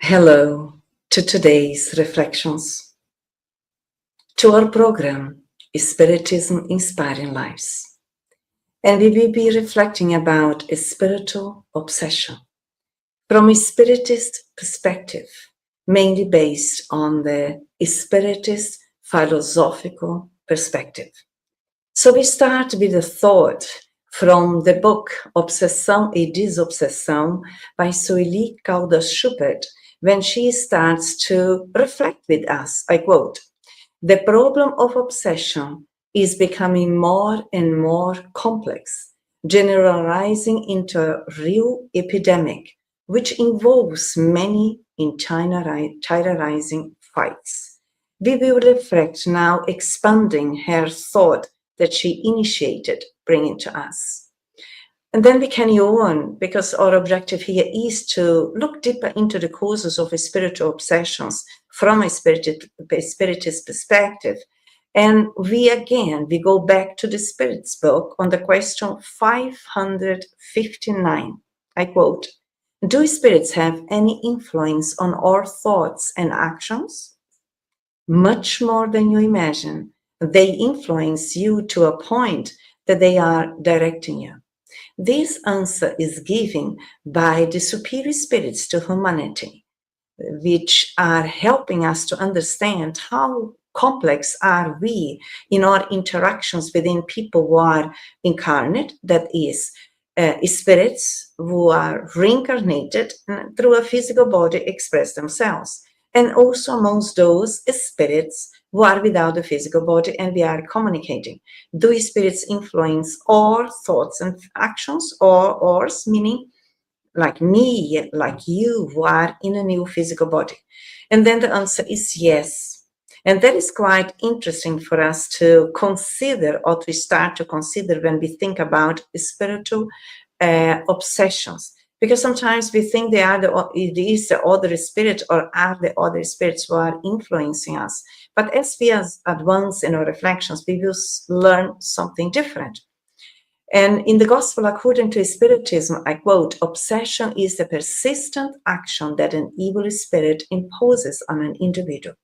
Hello to today's reflections. To our program is Spiritism Inspiring Lives, and we will be reflecting about a spiritual obsession from a Spiritist perspective, mainly based on the Spiritist philosophical perspective. So we start with a thought from the book Obsessão e Desobsessão by Sueli Caldas-Schubert, when she starts to reflect with us. I quote, "The problem of obsession is becoming more and more complex, generalizing into a real epidemic, which involves many terrorizing fights." We will reflect now, expanding her thought that she initiated, bringing to us. And then we can go on, because our objective here is to look deeper into the causes of spiritual obsessions from a spiritist perspective. And we go back to the Spirit's book on the question 559. I quote, "Do spirits have any influence on our thoughts and actions? Much more than you imagine. They influence you to a point that they are directing you." This answer is given by the superior spirits to humanity, which are helping us to understand how complex are we in our interactions within people who are incarnate, that is, spirits who are reincarnated and through a physical body express themselves, and also amongst those spirits who are without a physical body and we are communicating. Do spirits influence our thoughts and actions, or ours, meaning like me, like you, who are in a new physical body? And then the answer is yes. And that is quite interesting for us to consider, or to start to consider when we think about spiritual obsessions. Because sometimes we think it is the other spirit, or are the other spirits who are influencing us. But as we advance in our reflections, we will learn something different. And in the Gospel according to Spiritism, I quote, "Obsession is the persistent action that an evil spirit imposes on an individual."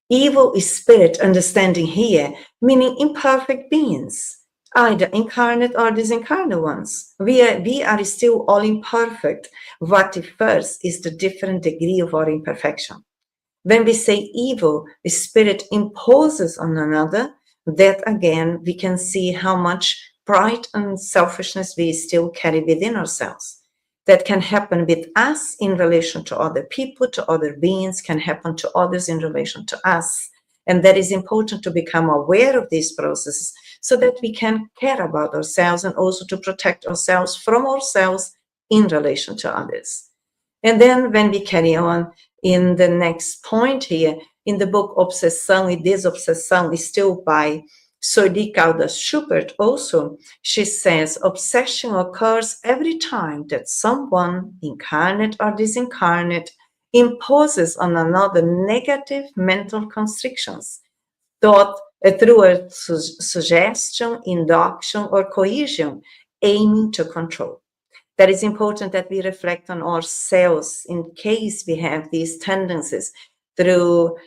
Evil spirit understanding here, meaning imperfect beings, either incarnate or disincarnate ones. We are still all imperfect. What differs is the different degree of our imperfection. When we say evil, the spirit imposes on another, that again, we can see how much pride and selfishness we still carry within ourselves. That can happen with us in relation to other people, to other beings, can happen to others in relation to us. And that is important to become aware of these processes so that we can care about ourselves and also to protect ourselves from ourselves in relation to others. And then when we carry on in the next point here, in the book Obsessão e Desobsessão, is still by Sueli Caldas-Schubert also, she says, "Obsession occurs every time that someone, incarnate or disincarnate, imposes on another negative mental constrictions, thought through a suggestion, induction, or coercion, aiming to control." That is important that we reflect on ourselves in case we have these tendencies through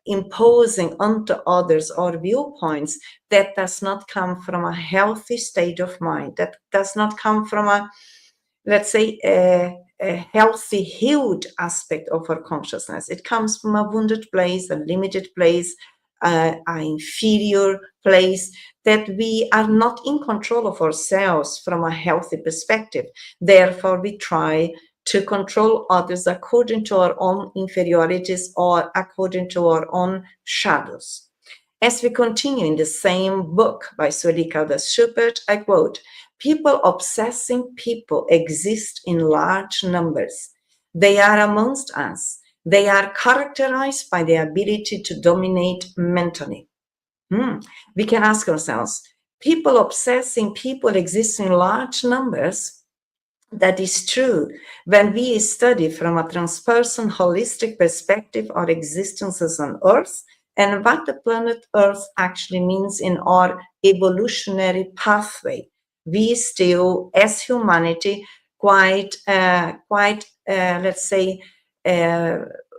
imposing onto others our viewpoints that does not come from a healthy state of mind, that does not come from a, let's say, a healthy, healed aspect of our consciousness. It comes from a wounded place, a limited place, an inferior place, that we are not in control of ourselves from a healthy perspective. Therefore, we try to control others according to our own inferiorities or according to our own shadows. As we continue in the same book by Sueli Caldas-Schubert, I quote, "People obsessing people exist in large numbers. They are amongst us. They are characterized by the ability to dominate mentally." We can ask ourselves, people obsessing people exist in large numbers. That is true. When we study from a transpersonal, holistic perspective our existences on Earth and what the planet Earth actually means in our evolutionary pathway, we still, as humanity, quite, let's say,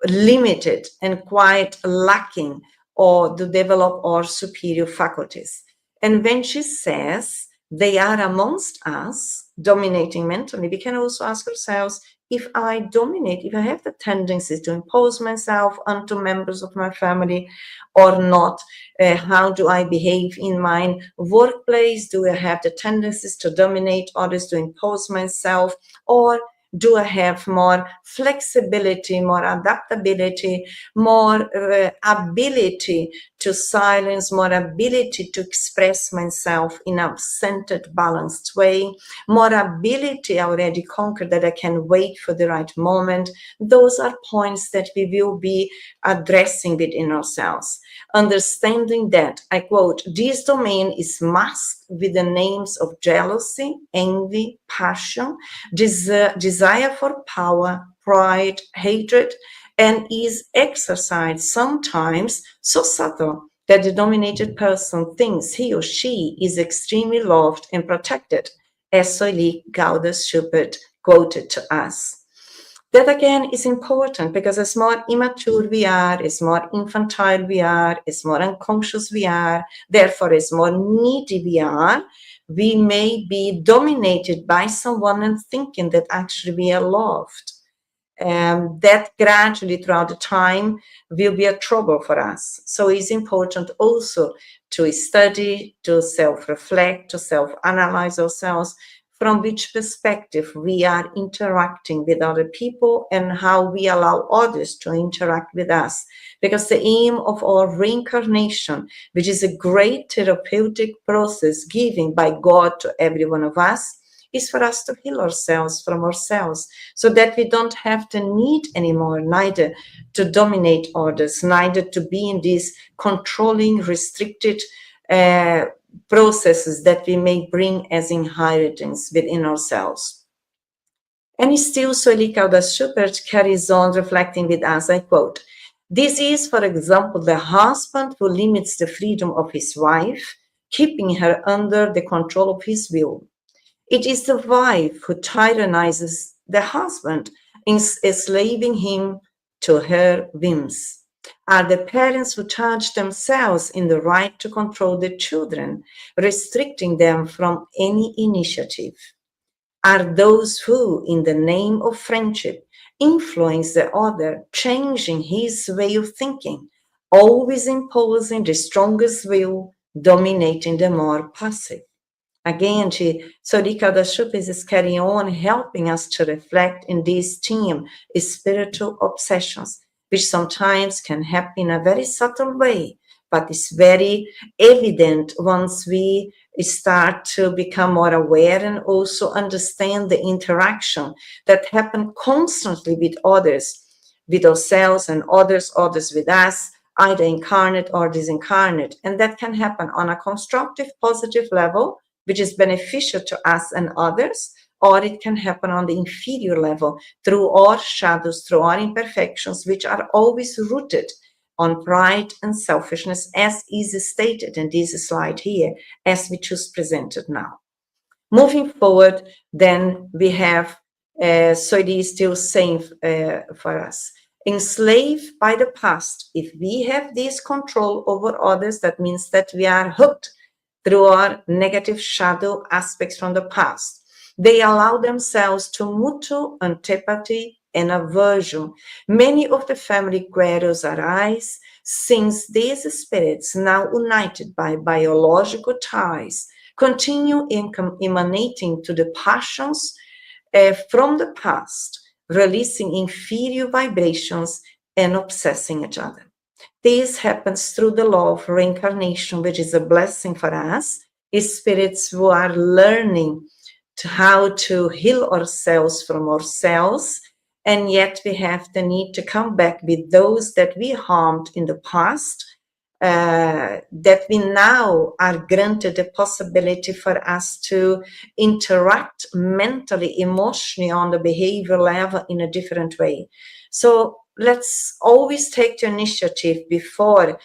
limited and quite lacking or to develop our superior faculties. And when she says they are amongst us, dominating mentally, we can also ask ourselves, if I dominate, if I have the tendency to impose myself onto members of my family or not, how do I behave in my workplace? Do I have the tendencies to dominate others, to impose myself, or do I have more flexibility, more adaptability, more ability to silence, more ability to express myself in a centered, balanced way, more ability already conquered that I can wait for the right moment? Those are points that we will be addressing within ourselves. Understanding that, I quote, this domain is masked with the names of jealousy, envy, passion, desire for power, pride, hatred, and is exercised sometimes so subtle that the dominated person thinks he or she is extremely loved and protected, as Soili Gaudas Schubert quoted to us. That again is important because as more immature we are, as more infantile we are, as more unconscious we are, therefore as more needy we are, we may be dominated by someone and thinking that actually we are loved. That gradually throughout the time will be a trouble for us. So it's important also to study, to self-reflect, to self-analyze ourselves, from which perspective we are interacting with other people and how we allow others to interact with us. Because the aim of our reincarnation, which is a great therapeutic process given by God to every one of us, is for us to heal ourselves from ourselves, so that we don't have the need anymore neither to dominate others, neither to be in these controlling, restricted processes that we may bring as inheritance within ourselves. And still, Soili Gaudas Schubert carries on reflecting with us, I quote, this is, for example, the husband who limits the freedom of his wife, keeping her under the control of his will. It is the wife who tyrannizes the husband, enslaving him to her whims. Are the parents who charge themselves in the right to control the children, restricting them from any initiative? Are those who, in the name of friendship, influence the other, changing his way of thinking, always imposing the strongest will, dominating the more passive? Again, Soili Gaudas Schubert is carrying on, helping us to reflect in this theme, spiritual obsessions, which sometimes can happen in a very subtle way, but it's very evident once we start to become more aware and also understand the interaction that happen constantly with others, with ourselves and others with us, either incarnate or disincarnate. And that can happen on a constructive, positive level, which is beneficial to us and others, or it can happen on the inferior level through our shadows, through our imperfections, which are always rooted on pride and selfishness, as is stated in this slide here, as we just presented now. Moving forward, then we have Soili still saying for us, enslaved by the past. If we have this control over others, that means that we are hooked through our negative shadow aspects from the past. They allow themselves to mutual antipathy and aversion. Many of the family quarrels arise since these spirits, now united by biological ties, continue emanating to the passions from the past, releasing inferior vibrations and obsessing each other. This happens through the law of reincarnation, which is a blessing for us, is spirits who are learning how to heal ourselves from ourselves, and yet we have the need to come back with those that we harmed in the past, that we now are granted the possibility for us to interact mentally, emotionally, on the behavior level in a different way. So let's always take the initiative before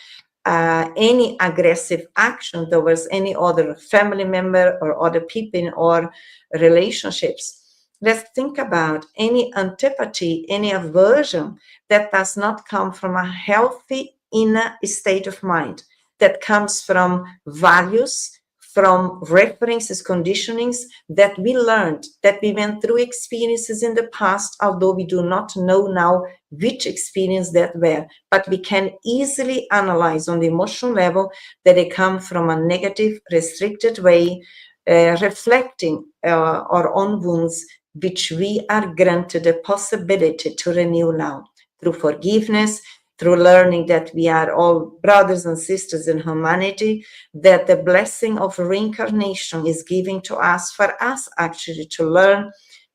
any aggressive action towards any other family member or other people in our relationships. Let's think about any antipathy, any aversion that does not come from a healthy inner state of mind, that comes from values, from references, conditionings that we learned, that we went through experiences in the past, although we do not know now which experience that were, but we can easily analyze on the emotional level that they come from a negative, restricted way, reflecting our own wounds, which we are granted the possibility to renew now through forgiveness, through learning that we are all brothers and sisters in humanity, that the blessing of reincarnation is given to us for us actually to learn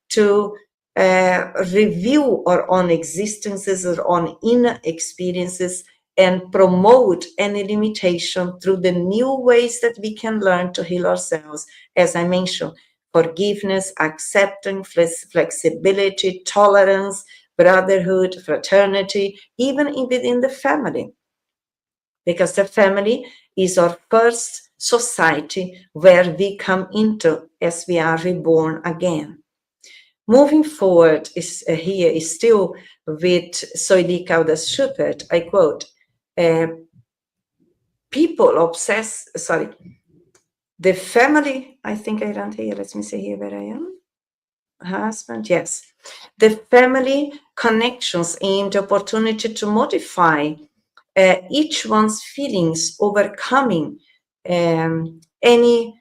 to review our own existences, our own inner experiences, and promote any limitation through the new ways that we can learn to heal ourselves. As I mentioned, forgiveness, acceptance, flexibility, tolerance, brotherhood, fraternity, even within the family. Because the family is our first society where we come into as we are reborn again. Moving forward here is still with Soili Kaudas Schubert. I quote, people obsess, the family, I think I ran here, let me see here where I am. Husband, yes. The family connections aim the opportunity to modify each one's feelings, overcoming any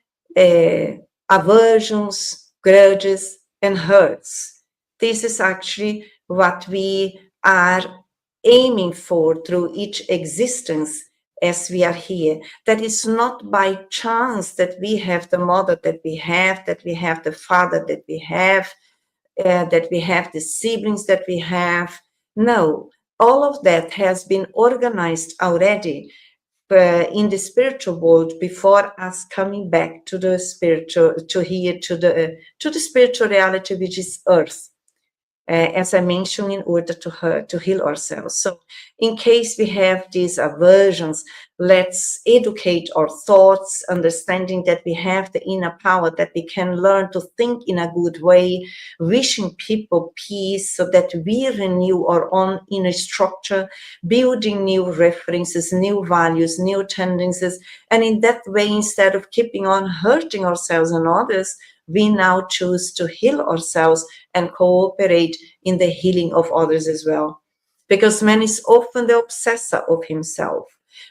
aversions, grudges, and hurts. This is actually what we are aiming for through each existence as we are here. That is not by chance that we have the mother that we have the father that we have the siblings that we have. No, all of that has been organized already in the spiritual world before us coming back to the spiritual, to the spiritual reality, which is earth. As I mentioned, in order to heal ourselves. So in case we have these aversions, let's educate our thoughts, understanding that we have the inner power, that we can learn to think in a good way, wishing people peace so that we renew our own inner structure, building new references, new values, new tendencies. And in that way, instead of keeping on hurting ourselves and others, we now choose to heal ourselves and cooperate in the healing of others as well. Because man is often the obsessor of himself.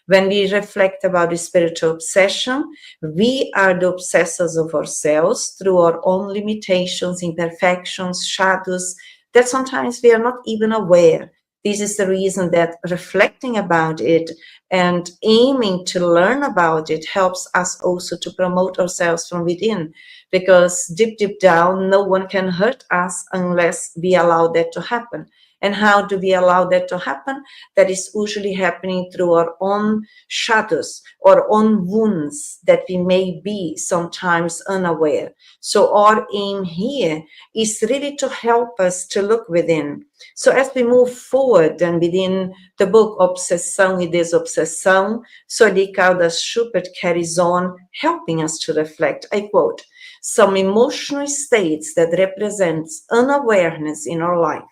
When we reflect about the spiritual obsession, we are the obsessors of ourselves through our own limitations, imperfections, shadows, that sometimes we are not even aware. This is the reason that reflecting about it and aiming to learn about it helps us also to promote ourselves from within. Because deep down, no one can hurt us unless we allow that to happen. And how do we allow that to happen? That is usually happening through our own shadows, our own wounds that we may be sometimes unaware. So our aim here is really to help us to look within. So as we move forward and within the book Obsessão e Desobsessão, Soili Kaudas Schubert carries on helping us to reflect. I quote, some emotional states that represents unawareness in our life: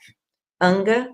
anger,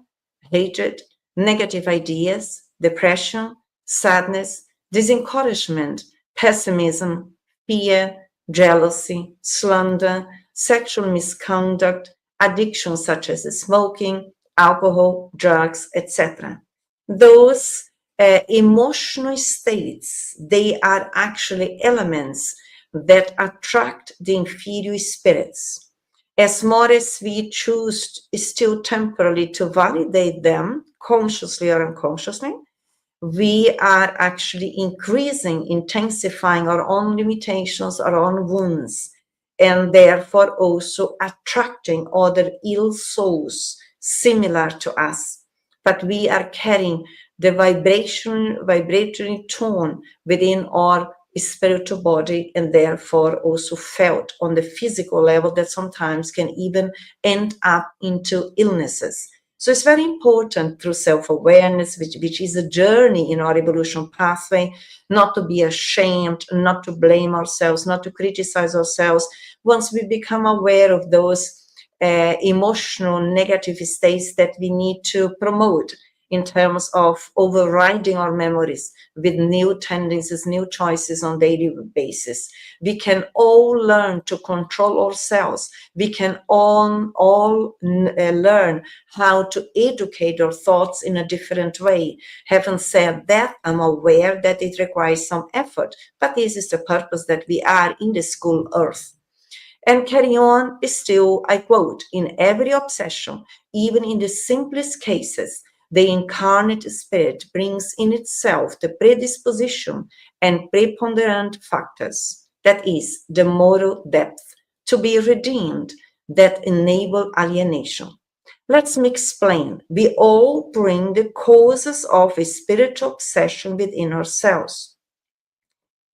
hatred, negative ideas, depression, sadness, disencouragement, pessimism, fear, jealousy, slander, sexual misconduct, addiction such as smoking, alcohol, drugs, etc. Those emotional states, they are actually elements that attract the inferior spirits. As more as we choose still temporarily to validate them, consciously or unconsciously, we are actually increasing, intensifying our own limitations, our own wounds, and therefore also attracting other ill souls similar to us. But we are carrying the vibratory tone within our spiritual body, and therefore also felt on the physical level that sometimes can even end up into illnesses. So it's very important through self-awareness, which is a journey in our evolution pathway, not to be ashamed, not to blame ourselves, not to criticize ourselves. Once we become aware of those emotional negative states that we need to promote in terms of overriding our memories with new tendencies, new choices on daily basis. We can all learn to control ourselves. We can all learn how to educate our thoughts in a different way. Having said that, I'm aware that it requires some effort, but this is the purpose that we are in the school earth. And carry on is still, I quote, in every obsession, even in the simplest cases, the incarnate spirit brings in itself the predisposition and preponderant factors, that is, the moral depth, to be redeemed that enable alienation. Let me explain. We all bring the causes of a spiritual obsession within ourselves.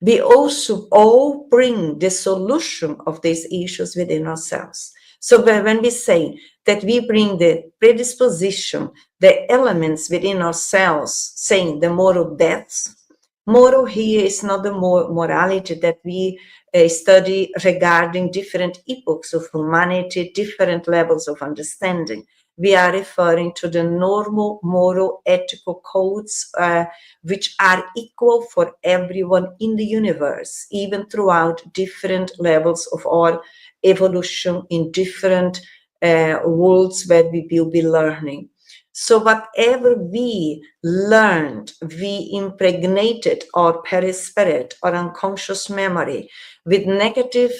We also all bring the solution of these issues within ourselves. So when we say that we bring the predisposition, the elements within ourselves, saying the moral depths, moral here is not the morality that we study regarding different epochs of humanity, different levels of understanding. We are referring to the normal moral ethical codes which are equal for everyone in the universe, even throughout different levels of our evolution in different worlds where we will be learning. So whatever we learned, we impregnated our perispirit, our unconscious memory with negative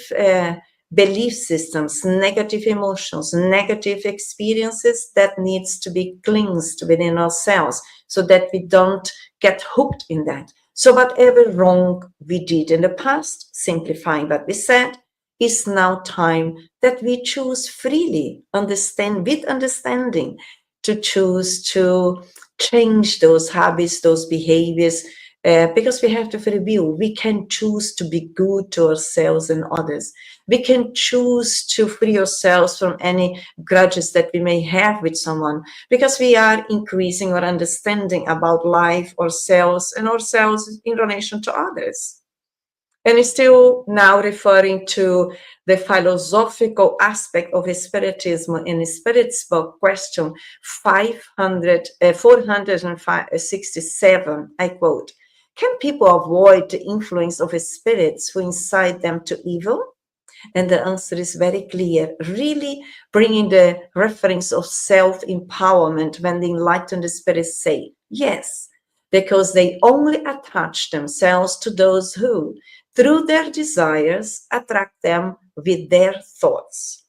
belief systems, negative emotions, negative experiences that needs to be cleansed within ourselves so that we don't get hooked in that. So whatever wrong we did in the past, simplifying what we said, is now time that we choose freely, with understanding, to choose to change those habits, those behaviors, because we have the free will. We can choose to be good to ourselves and others. We can choose to free ourselves from any grudges that we may have with someone, because we are increasing our understanding about life, ourselves, and ourselves in relation to others. And it's still now referring to the philosophical aspect of Spiritism in Spirit's book, question 467, I quote, "Can people avoid the influence of spirits who incite them to evil?" And the answer is very clear, really bringing the reference of self-empowerment when the enlightened spirits say, yes, because they only attach themselves to those who, through their desires, attract them with their thoughts.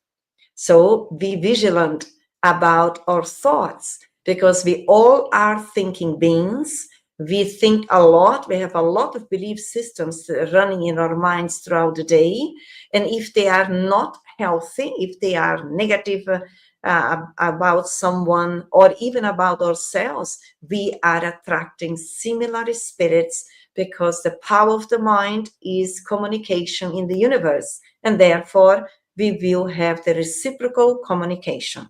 So be vigilant about our thoughts, because we all are thinking beings. We think a lot. We have a lot of belief systems running in our minds throughout the day. And if they are not healthy, if they are negative about someone or even about ourselves, we are attracting similar spirits, because the power of the mind is communication in the universe. And therefore, we will have the reciprocal communication.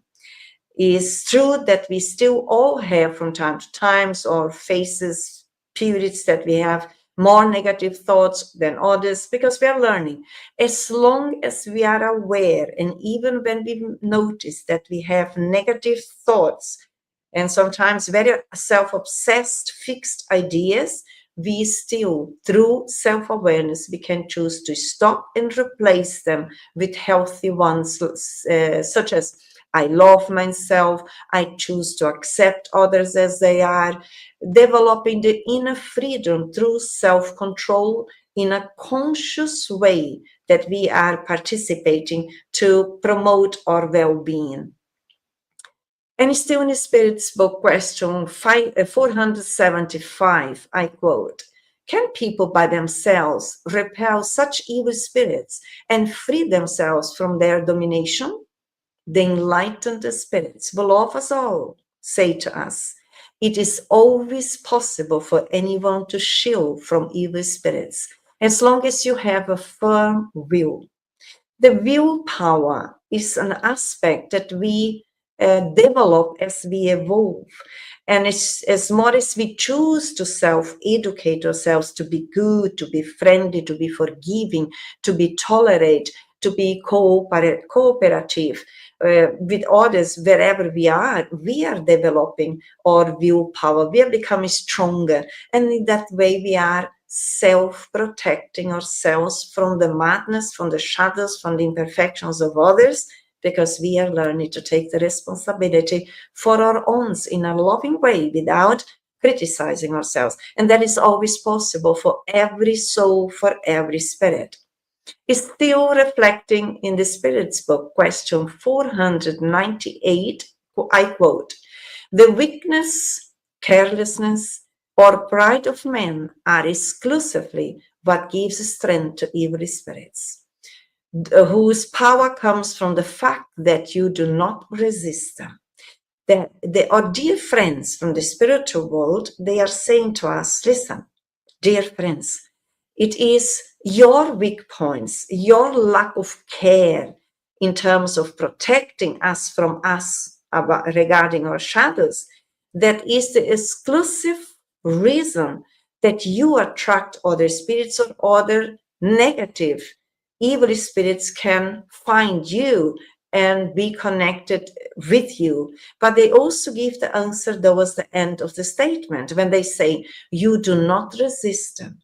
It's true that we still all have from time to time or faces periods that we have more negative thoughts than others, because we are learning. As long as we are aware, and even when we notice that we have negative thoughts and sometimes very self-obsessed, fixed ideas, we still, through self-awareness, we can choose to stop and replace them with healthy ones, such as I love myself, I choose to accept others as they are, developing the inner freedom through self-control in a conscious way that we are participating to promote our well-being. And still in the Spirit's book, question 475, I quote, "Can people by themselves repel such evil spirits and free themselves from their domination?" The enlightened spirits below us all say to us, it is always possible for anyone to shield from evil spirits, as long as you have a firm will. The willpower is an aspect that we develop as we evolve. And as more as we choose to self-educate ourselves to be good, to be friendly, to be forgiving, to be tolerant, to be cooperative with others wherever we are developing our willpower, we are becoming stronger, and in that way we are self-protecting ourselves from the madness, from the shadows, from the imperfections of others, because we are learning to take the responsibility for our own in a loving way without criticizing ourselves. And that is always possible for every soul, for every spirit. Is still reflecting in the Spirit's book, question 498, I quote, "The weakness, carelessness, or pride of men are exclusively what gives strength to evil spirits, whose power comes from the fact that you do not resist them." Our dear friends from the spiritual world, they are saying to us, listen, dear friends, it is your weak points, your lack of care in terms of protecting us from us regarding our shadows, that is the exclusive reason that you attract other spirits or other negative, evil spirits can find you and be connected with you. But they also give the answer towards the end of the statement when they say, you do not resist them.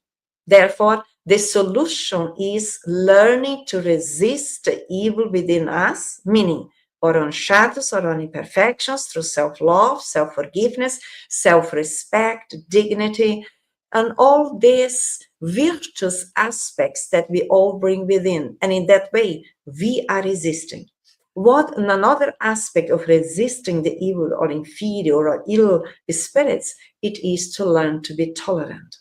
Therefore, the solution is learning to resist the evil within us, meaning our own shadows, our own imperfections, through self-love, self-forgiveness, self-respect, dignity, and all these virtuous aspects that we all bring within. And in that way, we are resisting. What another aspect of resisting the evil or inferior or ill spirits, it is to learn to be tolerant.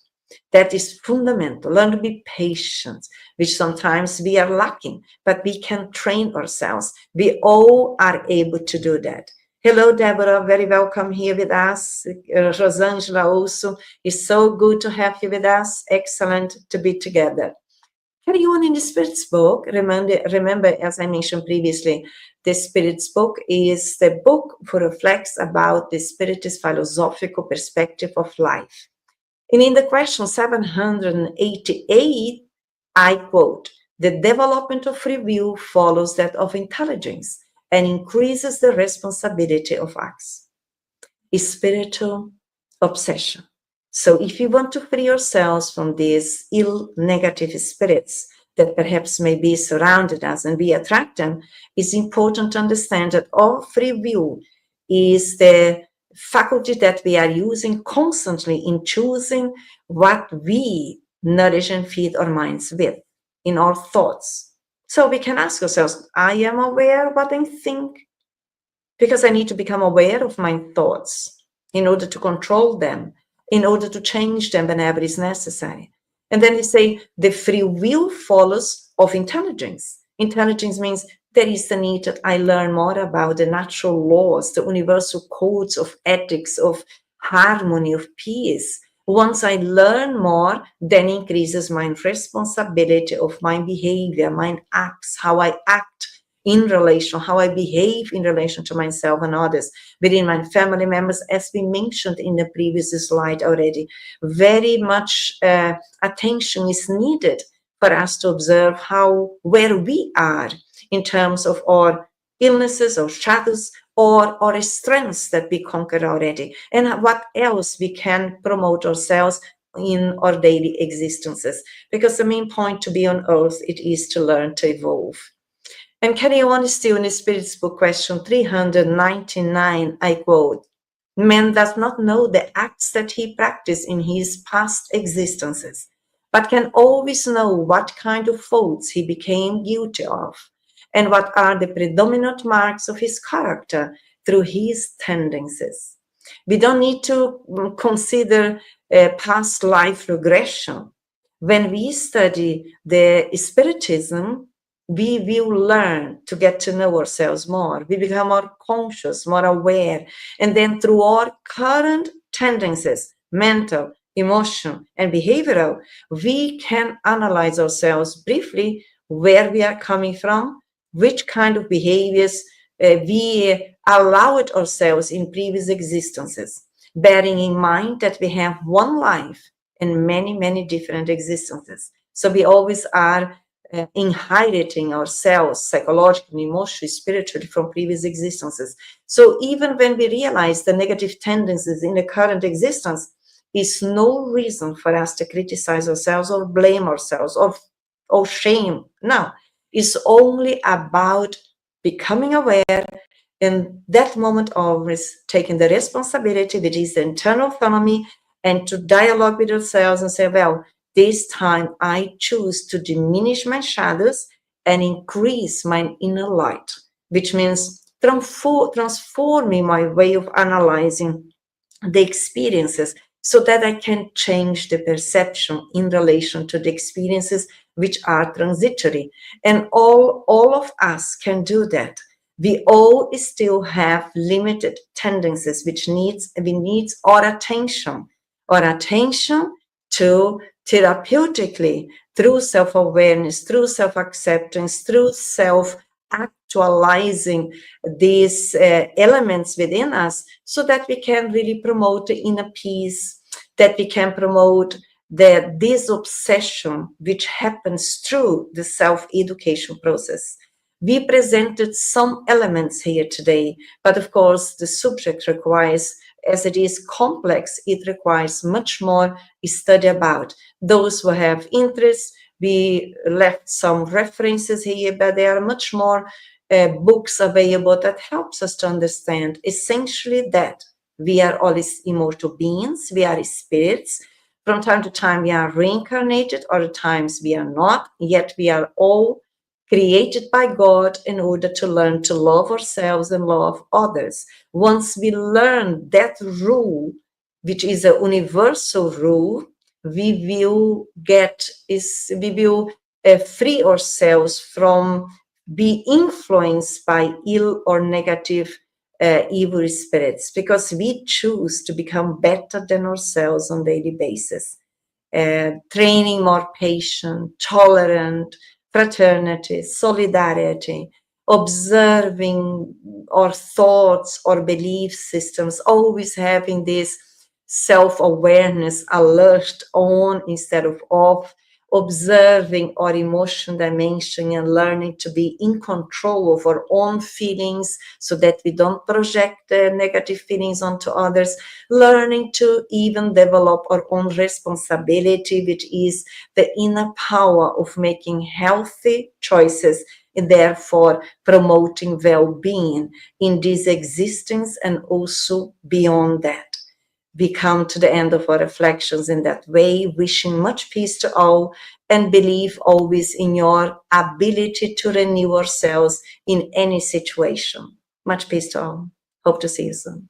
That is fundamental. Learn to be patient, which sometimes we are lacking, but we can train ourselves. We all are able to do that. Hello, Deborah. Very welcome here with us. Rosangela also. It's so good to have you with us. Excellent to be together. Carry on in the Spirit's book. Remember, as I mentioned previously, the Spirit's book is the book who reflects about the Spiritist philosophical perspective of life. And in the question 788, I quote, "The development of free will follows that of intelligence and increases the responsibility of acts." Spiritual obsession. So if you want to free ourselves from these ill, negative spirits that perhaps may be surrounded us and we attract them, it's important to understand that our free will is the faculty that we are using constantly in choosing what we nourish and feed our minds with in our thoughts. So we can ask ourselves, I am aware of what I think, because I need to become aware of my thoughts in order to control them, in order to change them whenever is necessary. And then they say the free will follows of intelligence. Intelligence means there is the need that I learn more about the natural laws, the universal codes of ethics, of harmony, of peace. Once I learn more, then increases my responsibility of my behavior, my acts, how I act in relation, how I behave in relation to myself and others, within my family members, as we mentioned in the previous slide already. Very much attention is needed for us to observe where we are in terms of our illnesses or shadows or our strengths that we conquered already, and what else we can promote ourselves in our daily existences. Because the main point to be on earth, it is to learn to evolve. And carry on still in the Spirit's book, question 399, I quote, "Man does not know the acts that he practiced in his past existences, but can always know what kind of faults he became guilty of, and what are the predominant marks of his character through his tendencies." We don't need to consider past life regression. When we study the Spiritism, we will learn to get to know ourselves more. We become more conscious, more aware. And then through our current tendencies, mental, emotional, and behavioral, we can analyze ourselves briefly, where we are coming from, which kind of behaviors we allowed ourselves in previous existences, bearing in mind that we have one life and many, many different existences. So we always are inheriting ourselves psychologically, emotionally, spiritually from previous existences. So even when we realize the negative tendencies in the current existence, is no reason for us to criticize ourselves or blame ourselves or shame. No, it's only about becoming aware, in that moment always taking the responsibility, which is the internal autonomy, and to dialogue with ourselves and say, well, this time I choose to diminish my shadows and increase my inner light, which means transforming my way of analyzing the experiences so that I can change the perception in relation to the experiences which are transitory. And all of us can do that. We all still have limited tendencies which needs our attention to therapeutically, through self-awareness, through self-acceptance, through self-actualizing these elements within us, so that we can really promote the inner peace, that we can promote the disobsession which happens through the self-education process. We presented some elements here today, but of course the subject requires, as it is complex, it requires much more study about. Those who have interest, we left some references here, but there are much more books available that helps us to understand essentially that we are all immortal beings, we are spirits. From time to time we are reincarnated, other times we are not, yet we are all created by God in order to learn to love ourselves and love others. Once we learn that rule, which is a universal rule, we will free ourselves from be influenced by ill or negative evil spirits, because we choose to become better than ourselves on a daily basis. Training more patient, tolerant, fraternity, solidarity, observing our thoughts, our belief systems, always having this self-awareness alert on instead of off, observing our emotion dimension and learning to be in control of our own feelings so that we don't project the negative feelings onto others, learning to even develop our own responsibility, which is the inner power of making healthy choices and therefore promoting well-being in this existence and also beyond that. We come to the end of our reflections in that way, wishing much peace to all and believe always in your ability to renew ourselves in any situation. Much peace to all. Hope to see you soon.